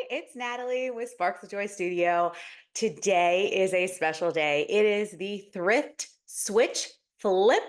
It's Natalie with Sparks of Joy Studio. Today is a special day. It is the Thrift Switch Flip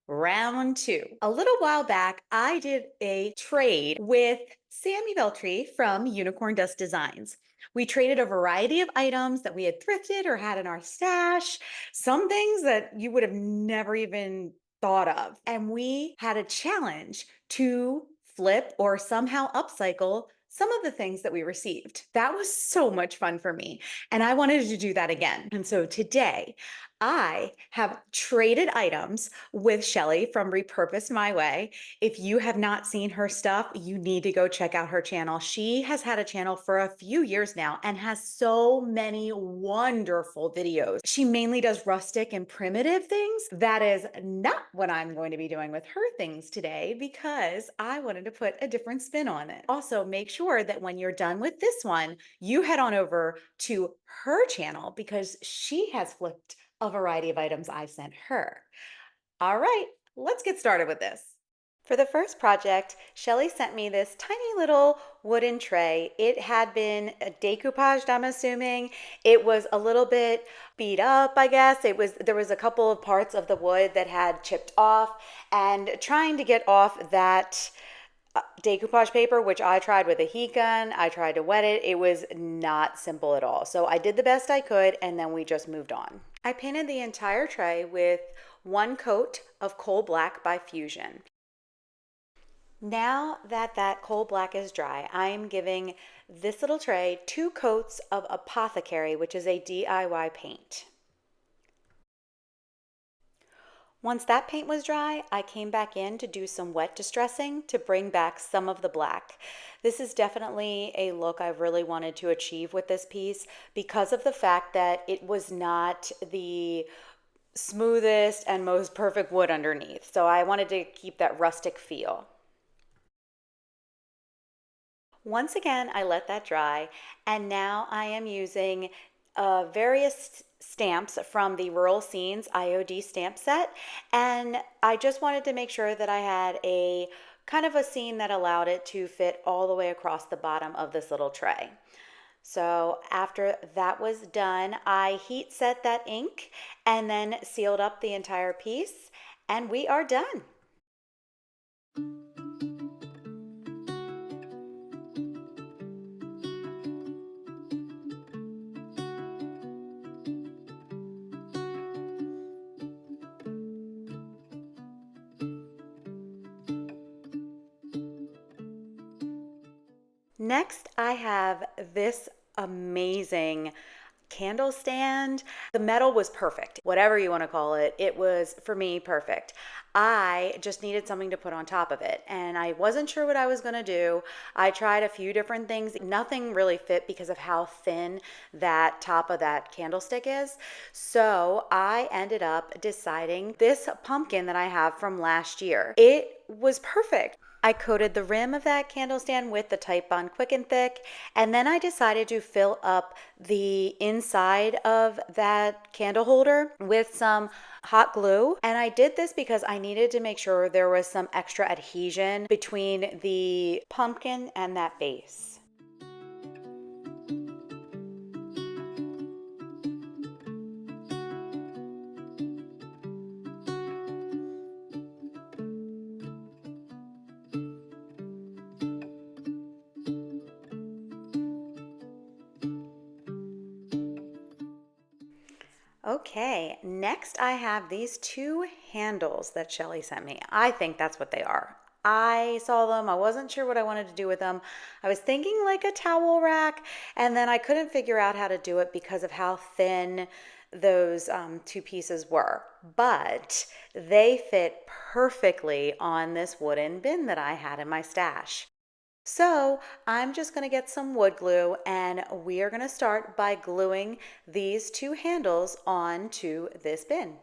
Round 2. A little while back, I did a trade with Sammy Beltry from Unicorn Dust Designs. We traded a variety of items that we had thrifted or had in our stash, some things that you would have never even thought of. And we had a challenge to flip or somehow upcycle some of the things that we received. That was so much fun for me. And I wanted to do that again. And so today, I have traded items with Shelly from Repurpose My Way. If you have not seen her stuff, you need to go check out her channel. She has had a channel for a few years now and has so many wonderful videos. She mainly does rustic and primitive things. That is not what I'm going to be doing with her things today because I wanted to put a different spin on it. Also, make sure that when you're done with this one, you head on over to her channel because she has flipped a variety of items I sent her. All right, let's get started with this. For the first project, Shelly sent me this tiny little wooden tray. It had been decoupaged, I'm assuming. It was a little bit beat up, I guess. There was a couple of parts of the wood that had chipped off, and trying to get off that decoupage paper, which I tried with a heat gun, I tried to wet it. It was not simple at all. So I did the best I could, and then we just moved on. I painted the entire tray with one coat of coal black by Fusion. Now that coal black is dry, I'm giving this little tray 2 coats of Apothecary, which is a DIY paint. Once that paint was dry, I came back in to do some wet distressing to bring back some of the black. This is definitely a look I really wanted to achieve with this piece because of the fact that it was not the smoothest and most perfect wood underneath. So I wanted to keep that rustic feel. Once again, I let that dry, and now I am using various stamps from the Rural Scenes IOD stamp set, and I just wanted to make sure that I had a kind of a scene that allowed it to fit all the way across the bottom of this little tray. So after that was done, I heat set that ink and then sealed up the entire piece, and we are done. Next, I have this amazing candle stand. The metal was perfect, whatever you want to call it. It was, for me, perfect. I just needed something to put on top of it, and I wasn't sure what I was going to do. I tried a few different things. Nothing really fit because of how thin that top of that candlestick is. So I ended up deciding this pumpkin that I have from last year. It was perfect. I coated the rim of that candle stand with the Titebond Quick and Thick, and then I decided to fill up the inside of that candle holder with some hot glue. And I did this because I needed to make sure there was some extra adhesion between the pumpkin and that base. Okay, next I have these 2 handles that Shelly sent me. I think that's what they are. I saw them, I wasn't sure what I wanted to do with them. I was thinking like a towel rack, and then I couldn't figure out how to do it because of how thin those 2 pieces were. But they fit perfectly on this wooden bin that I had in my stash. So I'm just going to get some wood glue, and we are going to start by gluing these 2 handles onto this bin.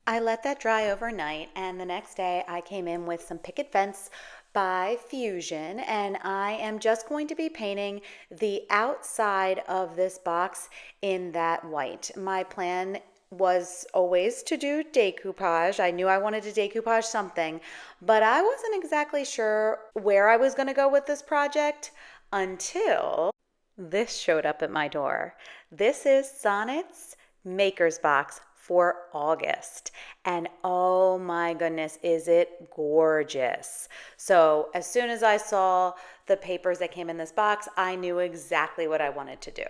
I let that dry overnight, and the next day I came in with some picket fence by Fusion, and I am just going to be painting the outside of this box in that white. My plan was always to do decoupage. I knew I wanted to decoupage something, but I wasn't exactly sure where I was going to go with this project. until this showed up at my door. This is Sonnet's Maker's Box for August. And oh my goodness, is it gorgeous. So as soon as I saw the papers that came in this box, I knew exactly what I wanted to do.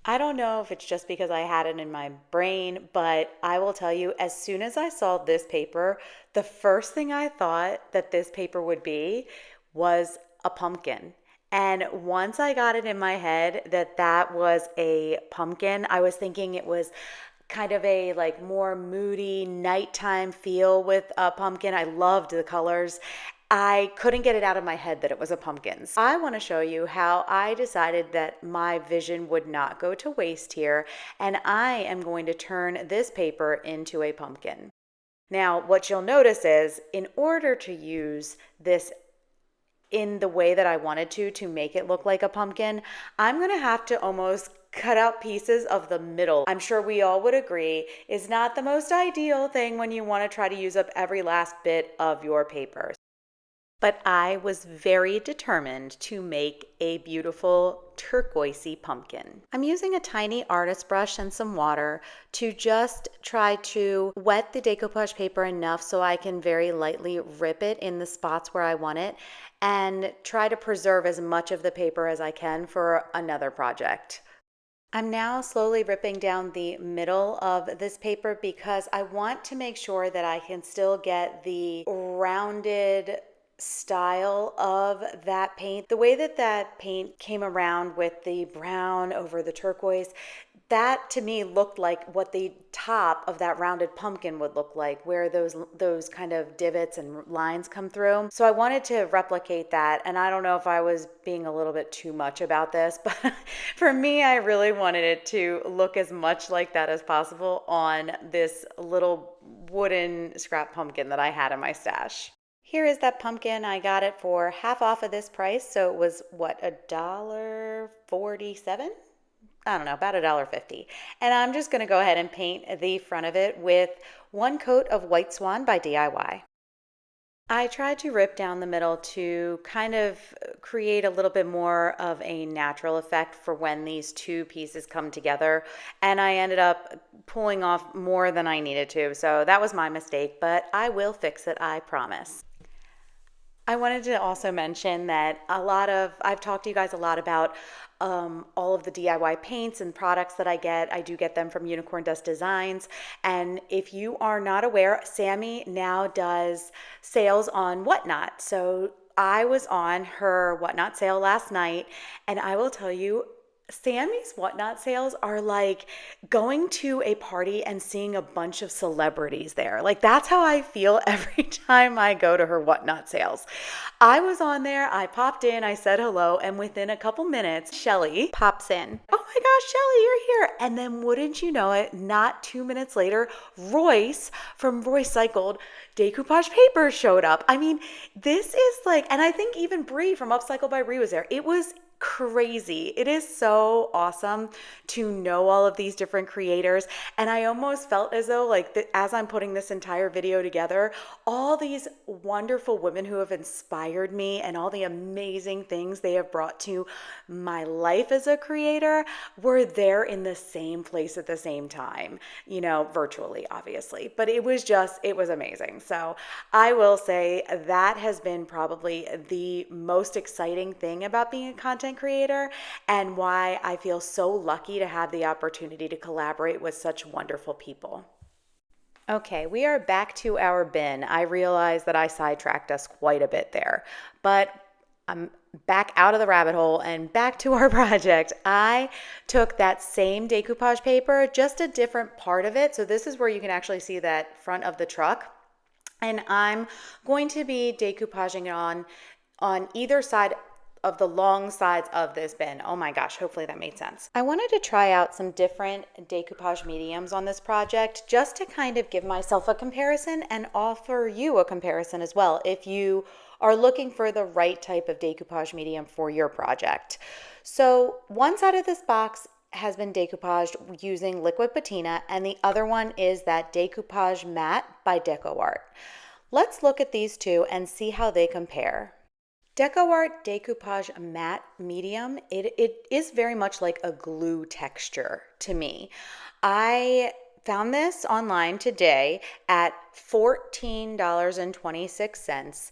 I don't know if it's just because I had it in my brain, but I will tell you, as soon as I saw this paper, the first thing I thought that this paper would be was a pumpkin. And once I got it in my head that that was a pumpkin, I was thinking it was kind of a like more moody nighttime feel with a pumpkin. I loved the colors. I couldn't get it out of my head that it was a pumpkin. I want to show you how I decided that my vision would not go to waste here, and I am going to turn this paper into a pumpkin. Now, what you'll notice is in order to use this in the way that I wanted to make it look like a pumpkin, I'm going to have to almost cut out pieces of the middle. I'm sure we all would agree is not the most ideal thing when you want to try to use up every last bit of your paper. But I was very determined to make a beautiful turquoisey pumpkin. I'm using a tiny artist brush and some water to just try to wet the decoupage paper enough so I can very lightly rip it in the spots where I want it and try to preserve as much of the paper as I can for another project. I'm now slowly ripping down the middle of this paper because I want to make sure that I can still get the rounded style of that paint. The way that that paint came around with the brown over the turquoise, that to me looked like what the top of that rounded pumpkin would look like, where those kind of divots and lines come through. So I wanted to replicate that, and I don't know if I was being a little bit too much about this, but for me, I really wanted it to look as much like that as possible on this little wooden scrap pumpkin that I had in my stash. Here is that pumpkin. I got it for half off of this price, so it was what, $1.47? I don't know, about $1.50. And I'm just going to go ahead and paint the front of it with one coat of White Swan by DIY. I tried to rip down the middle to kind of create a little bit more of a natural effect for when these two pieces come together, and I ended up pulling off more than I needed to, so that was my mistake, but I will fix it, I promise. I wanted to also mention that I've talked to you guys a lot about all of the DIY paints and products that I get. I do get them from Unicorn Dust Designs. And if you are not aware, Sammy now does sales on Whatnot. So I was on her Whatnot sale last night, and I will tell you, Sammy's Whatnot sales are like going to a party and seeing a bunch of celebrities there. Like that's how I feel every time I go to her Whatnot sales. I was on there, I popped in, I said hello, and within a couple minutes, Shelly pops in. Oh my gosh, Shelly, you're here. And then wouldn't you know it, not 2 minutes later, Royce from Roycycled Decoupage Paper showed up. I mean, this is like, and I think even Bree from Upcycle by Bree was there. It was crazy. It is so awesome to know all of these different creators, and I almost felt as though as I'm putting this entire video together, all these wonderful women who have inspired me and all the amazing things they have brought to my life as a creator were there in the same place at the same time, virtually obviously, but it was amazing. So I will say that has been probably the most exciting thing about being a content creator and why I feel so lucky to have the opportunity to collaborate with such wonderful people. Okay, we are back to our bin. I realize that I sidetracked us quite a bit there, but I'm back out of the rabbit hole and back to our project. I took that same decoupage paper, just a different part of it. So this is where you can actually see that front of the truck. And I'm going to be decoupaging it on either side of the long sides of this bin. Oh my gosh, hopefully that made sense. I wanted to try out some different decoupage mediums on this project just to kind of give myself a comparison and offer you a comparison as well if you are looking for the right type of decoupage medium for your project. So one side of this box has been decoupaged using liquid patina, and the other one is that decoupage matte by DecoArt. Let's look at these two and see how they compare. DecoArt Decoupage Matte Medium, it is very much like a glue texture to me. I found this online today at $14.26.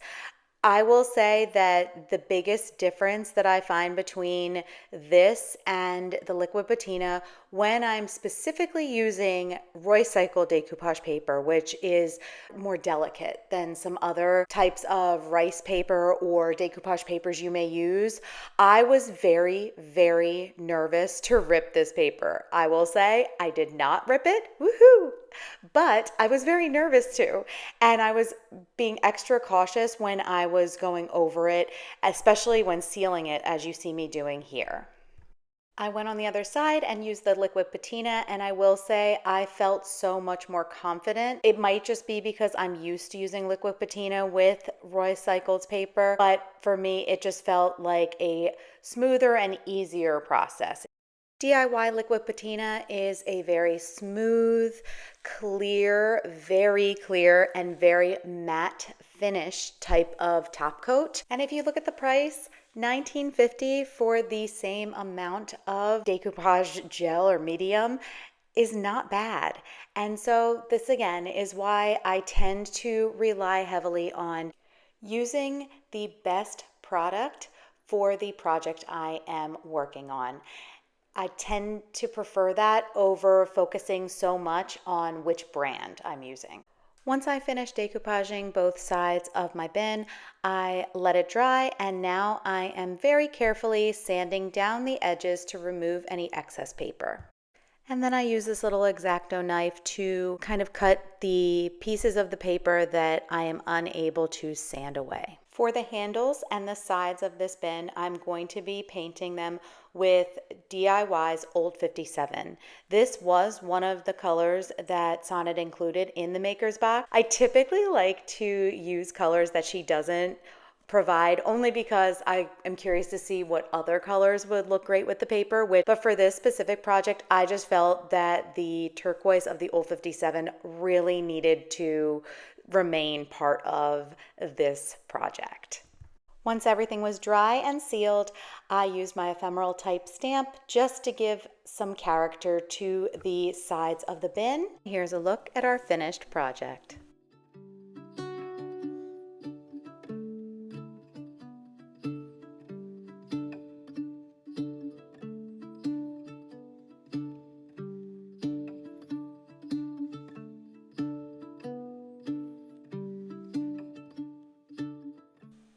I will say that the biggest difference that I find between this and the liquid patina when I'm specifically using Roycycle decoupage paper, which is more delicate than some other types of rice paper or decoupage papers you may use, I was very, very nervous to rip this paper. I will say I did not rip it, woohoo! But I was very nervous too. And I was being extra cautious when I was going over it, especially when sealing it, as you see me doing here. I went on the other side and used the liquid patina, and I will say I felt so much more confident. It might just be because I'm used to using liquid patina with Roycycled paper, but for me, it just felt like a smoother and easier process. DIY liquid patina is a very smooth, clear, and very matte finish type of top coat. And if you look at the price, $19.50 for the same amount of decoupage gel or medium is not bad. And so this again is why I tend to rely heavily on using the best product for the project I am working on. I tend to prefer that over focusing so much on which brand I'm using. Once I finish decoupaging both sides of my bin, I let it dry, and now I am very carefully sanding down the edges to remove any excess paper. And then I use this little X-Acto knife to kind of cut the pieces of the paper that I am unable to sand away. For the handles and the sides of this bin, I'm going to be painting them with DIY's Old 57. This was one of the colors that Sonnet included in the maker's box. I typically like to use colors that she doesn't provide only because I am curious to see what other colors would look great with the paper. But for this specific project, I just felt that the turquoise of the Old 57 really needed to remain part of this project. Once everything was dry and sealed, I used my ephemeral type stamp just to give some character to the sides of the bin. Here's a look at our finished project.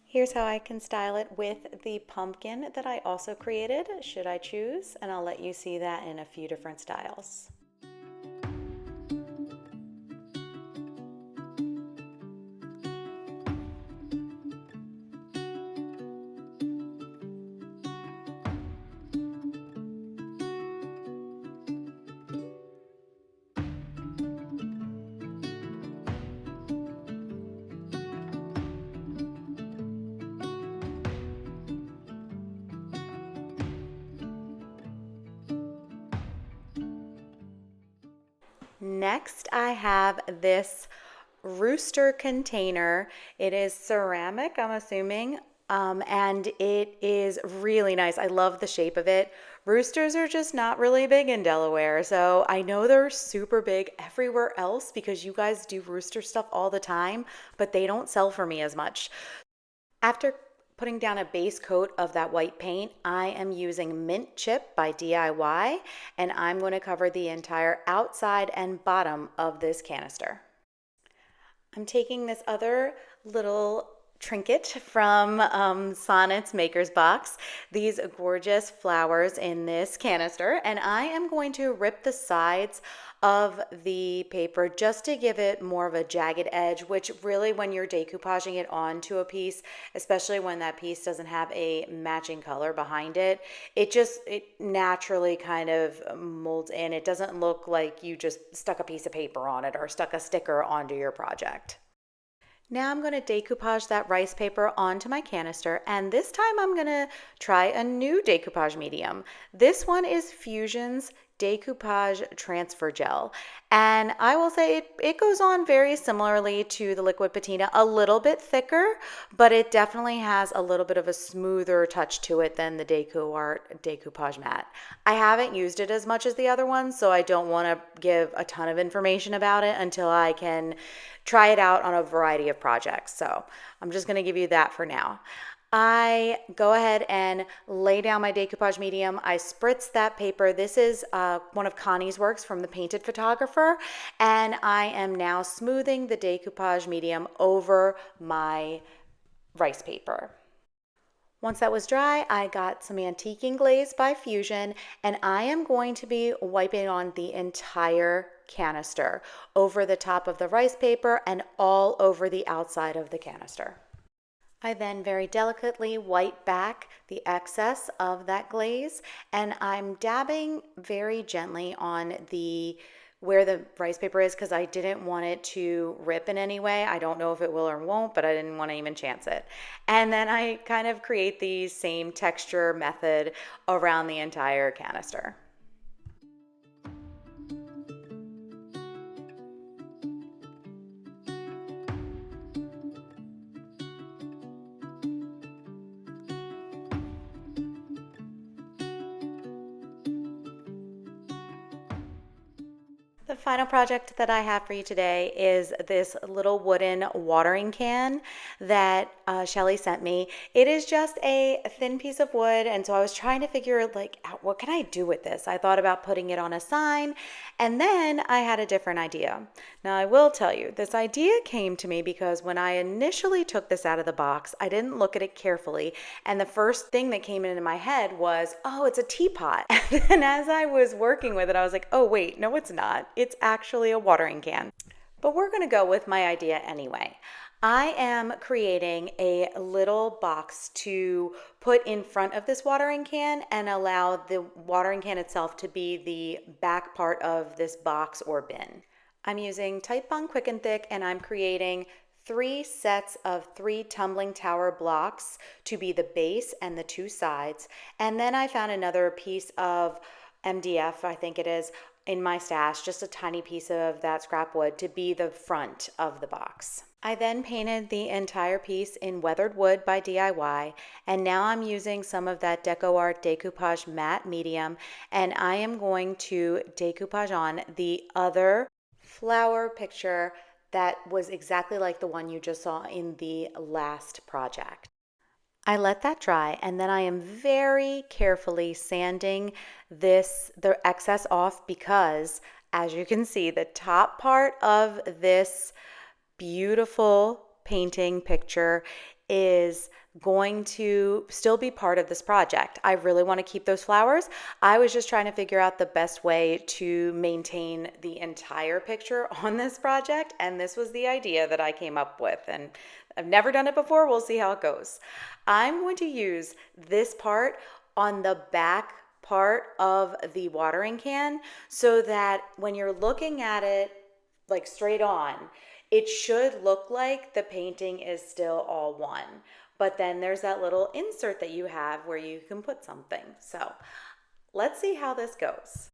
Here's how I can style it with the pumpkin that I also created, should I choose, and I'll let you see that in a few different styles. Next, I have this rooster container. It is ceramic, I'm assuming, and it is really nice. I love the shape of it. Roosters are just not really big in Delaware, so I know they're super big everywhere else because you guys do rooster stuff all the time, but they don't sell for me as much. After putting down a base coat of that white paint, I am using Mint Chip by DIY, and I'm going to cover the entire outside and bottom of this canister. I'm taking this other little trinket from Sonnet's Maker's Box, these gorgeous flowers in this canister, and I am going to rip the sides of the paper just to give it more of a jagged edge, which really when you're decoupaging it onto a piece, especially when that piece doesn't have a matching color behind it, it naturally kind of molds in. It doesn't look like you just stuck a piece of paper on it or stuck a sticker onto your project. Now I'm going to decoupage that rice paper onto my canister, and this time I'm going to try a new decoupage medium. This one is Fusion's decoupage transfer gel. And I will say it goes on very similarly to the liquid patina, a little bit thicker, but it definitely has a little bit of a smoother touch to it than the decoupage matte. I haven't used it as much as the other ones, so I don't want to give a ton of information about it until I can try it out on a variety of projects. So I'm just going to give you that for now. I go ahead and lay down my decoupage medium. I spritz that paper. This is one of Connie's works from the Painted Photographer, and I am now smoothing the decoupage medium over my rice paper. Once that was dry, I got some Antiquing Glaze by Fusion, and I am going to be wiping on the entire canister over the top of the rice paper and all over the outside of the canister. I then very delicately wipe back the excess of that glaze, and I'm dabbing very gently on where the rice paper is because I didn't want it to rip in any way. I don't know if it will or won't, but I didn't want to even chance it. And then I kind of create the same texture method around the entire canister. The final project that I have for you today is this little wooden watering can that Shelly sent me. It is just a thin piece of wood, and so I was trying to figure like out what can I do with this. I thought about putting it on a sign, and then I had a different idea. Now I will tell you, this idea came to me because when I initially took this out of the box, I didn't look at it carefully, and the first thing that came into my head was, oh, it's a teapot. And then as I was working with it, I was like, oh wait, no, it's not. It's actually a watering can. But we're going to go with my idea anyway. I am creating a little box to put in front of this watering can and allow the watering can itself to be the back part of this box or bin. I'm using Titebond Quick and Thick, and I'm creating 3 sets of 3 tumbling tower blocks to be the base and the 2 sides. And then I found another piece of MDF, I think it is, in my stash, just a tiny piece of that scrap wood to be the front of the box. I then painted the entire piece in weathered wood by DIY, and now I'm using some of that DecoArt Decoupage Matte Medium, and I am going to decoupage on the other flower picture that was exactly like the one you just saw in the last project. I let that dry, and then I am very carefully sanding the excess off because, as you can see, the top part of this beautiful painting picture is going to still be part of this project. I really want to keep those flowers. I was just trying to figure out the best way to maintain the entire picture on this project, and this was the idea that I came up with, and I've never done it before. We'll see how it goes. I'm going to use this part on the back part of the watering can so that when you're looking at it like straight on, it should look like the painting is still all one. But then there's that little insert that you have where you can put something. So let's see how this goes.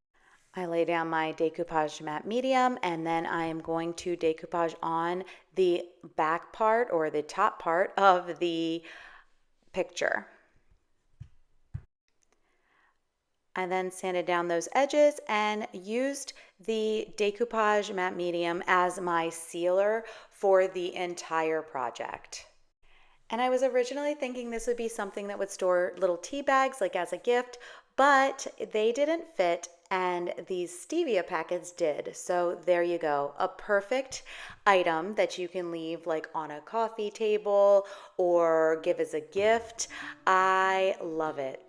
I lay down my decoupage matte medium, and then I am going to decoupage on the back part or the top part of the picture. I then sanded down those edges and used the decoupage matte medium as my sealer for the entire project. And I was originally thinking this would be something that would store little tea bags like as a gift, but they didn't fit, and these stevia packets did. So there you go, a perfect item that you can leave like on a coffee table or give as a gift. I love it.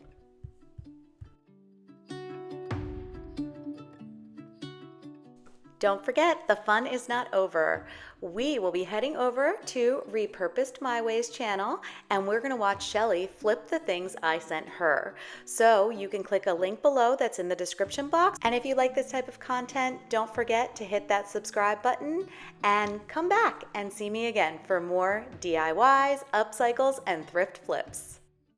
Don't forget, the fun is not over. We will be heading over to Repurposed My Ways channel, and we're going to watch Shelly flip the things I sent her. So you can click a link below that's in the description box. And if you like this type of content, don't forget to hit that subscribe button and come back and see me again for more DIYs, upcycles, and thrift flips.